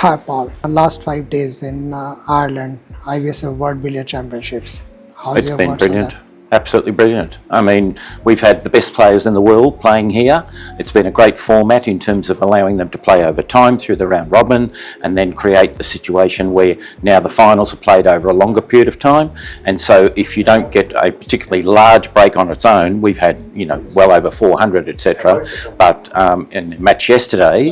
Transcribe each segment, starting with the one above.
Hi Paul, last 5 days in Ireland, IBSF World Billiards Championships. How's It's your been words on brilliant. that? Absolutely brilliant. I mean, we've had the best players in the world playing here. It's been a great format in terms of allowing them to play over time through the round robin and then create the situation where now the finals are played over a longer period of time. And so if you don't get a particularly large break on its own, we've had, well over 400, etc. But in the match yesterday,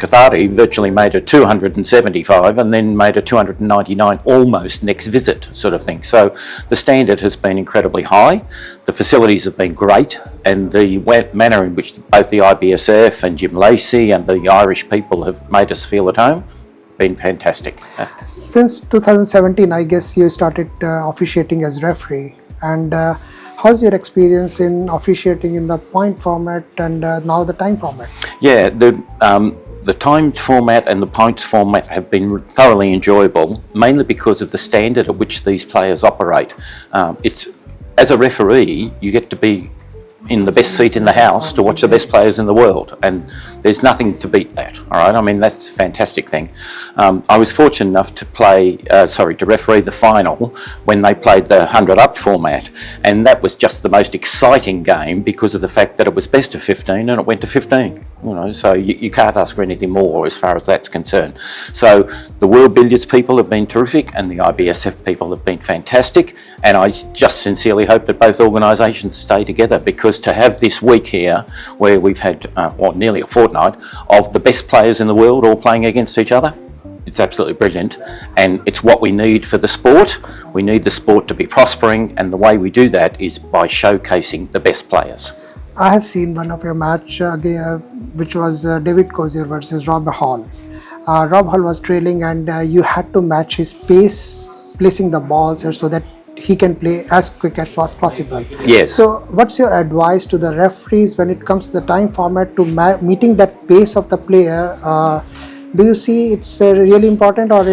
Cathari virtually made a 275 and then made a 299 almost next visit sort of thing. So the standard has been incredibly high, the facilities have been great, and the manner in which both the IBSF and Jim Lacey and the Irish people have made us feel at home, been fantastic. Since 2017, I guess you started officiating as referee, and how's your experience in officiating in the point format and now the time format? Yeah, the timed format and the points format have been thoroughly enjoyable, mainly because of the standard at which these players operate. As a referee, you get to be in the best seat in the house to watch the best players in the world, and there's nothing to beat that. All right, I mean, that's a fantastic thing. I was fortunate enough to to referee the final when they played the 100 up format, and that was just the most exciting game because of the fact that it was best of 15 and it went to 15. So you can't ask for anything more as far as that's concerned. So the World Billiards people have been terrific, and the IBSF people have been fantastic, and I just sincerely hope that both organisations stay together, because to have this week here where we've had nearly a fortnight of the best players in the world all playing against each other, it's absolutely brilliant, and it's what we need for the sport. We need the sport to be prospering, and the way we do that is by showcasing the best players. I have seen one of your match, which was David Cozier versus Rob Hall. Rob Hall was trailing, and you had to match his pace, placing the balls so that he can play as quick as possible. Yes. So what's your advice to the referees when it comes to the time format to meeting that pace of the player? Do you see it's really important, or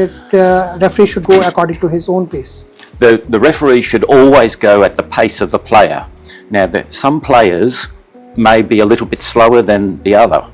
referee should go according to his own pace? The referee should always go at the pace of the player. Now, some players may be a little bit slower than the other,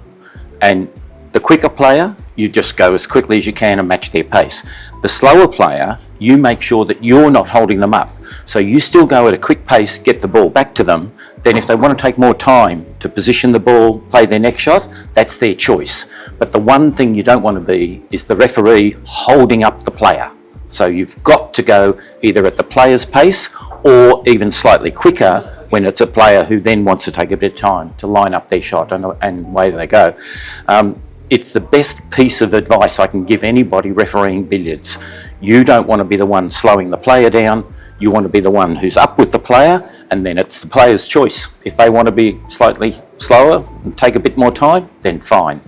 and the quicker player, you just go as quickly as you can and match their pace. The slower player, you make sure that you're not holding them up. So you still go at a quick pace, get the ball back to them. Then if they want to take more time to position the ball, play their next shot, that's their choice. But the one thing you don't want to be is the referee holding up the player. So you've got to go either at the player's pace or even slightly quicker when it's a player who then wants to take a bit of time to line up their shot, and away they go. It's the best piece of advice I can give anybody refereeing billiards. You don't want to be the one slowing the player down. You want to be the one who's up with the player, and then it's the player's choice. If they want to be slightly slower and take a bit more time, then fine.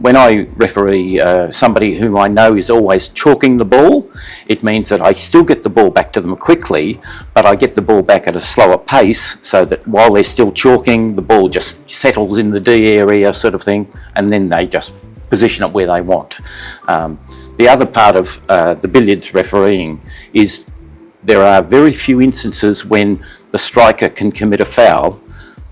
When I referee somebody who I know is always chalking the ball, it means that I still get the ball back to them quickly, but I get the ball back at a slower pace, so that while they're still chalking, the ball just settles in the D area sort of thing, and then they just position it where they want. The other part of the billiards refereeing is there are very few instances when the striker can commit a foul,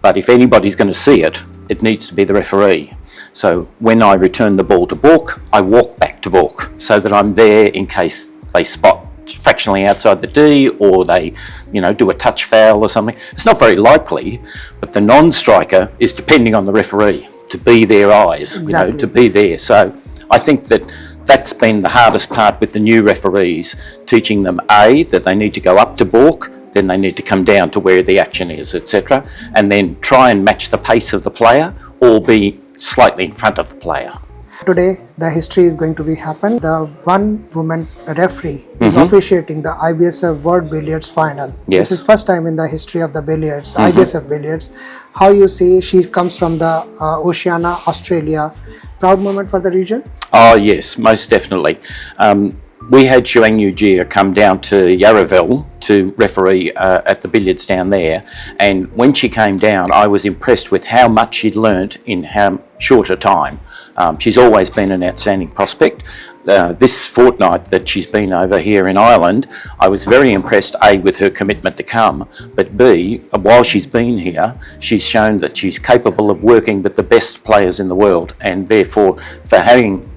but if anybody's going to see it, it needs to be the referee. So when I return the ball to baulk, I walk back to baulk so that I'm there in case they spot fractionally outside the D, or they do a touch foul or something. It's not very likely, but the non-striker is depending on the referee to be their eyes, Exactly. to be there. So I think that's been the hardest part with the new referees, teaching them that they need to go up to baulk, then they need to come down to where the action is, etc., and then try and match the pace of the player or be slightly in front of the player. Today, the history is going to be happen. The one woman referee is officiating the IBSF World Billiards final. Yes. This is first time in the history of the billiards, IBSF Billiards. How you see, she comes from the Oceania, Australia. Proud moment for the region? Oh yes, most definitely. we had Xuang Yujia come down to Yarraville to referee at the billiards down there, and when she came down I was impressed with how much she'd learnt in how short a time. She's always been an outstanding prospect. This fortnight that she's been over here in Ireland, I was very impressed, A, with her commitment to come, but B, while she's been here, she's shown that she's capable of working with the best players in the world, and therefore for having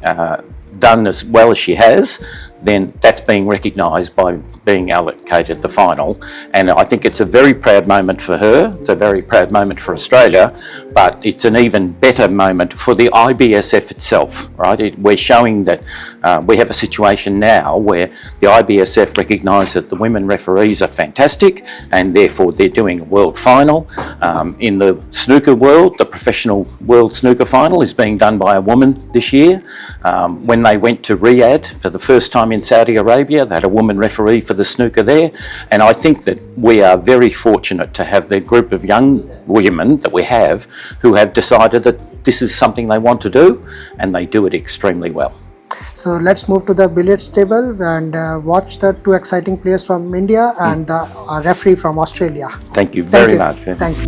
done as well as she has, then that's being recognised by being allocated the final. And I think it's a very proud moment for her, it's a very proud moment for Australia, but it's an even better moment for the IBSF itself, right? We're showing that we have a situation now where the IBSF recognise that the women referees are fantastic, and therefore they're doing a world final. In the snooker world, the professional world snooker final is being done by a woman this year. When they went to Riyadh for the first time in Saudi Arabia, they had a woman referee for the snooker there, and I think that we are very fortunate to have the group of young women that we have who have decided that this is something they want to do, and they do it extremely well. So let's move to the billiards table and watch the two exciting players from India and the referee from Australia. Thank you very much. Thanks.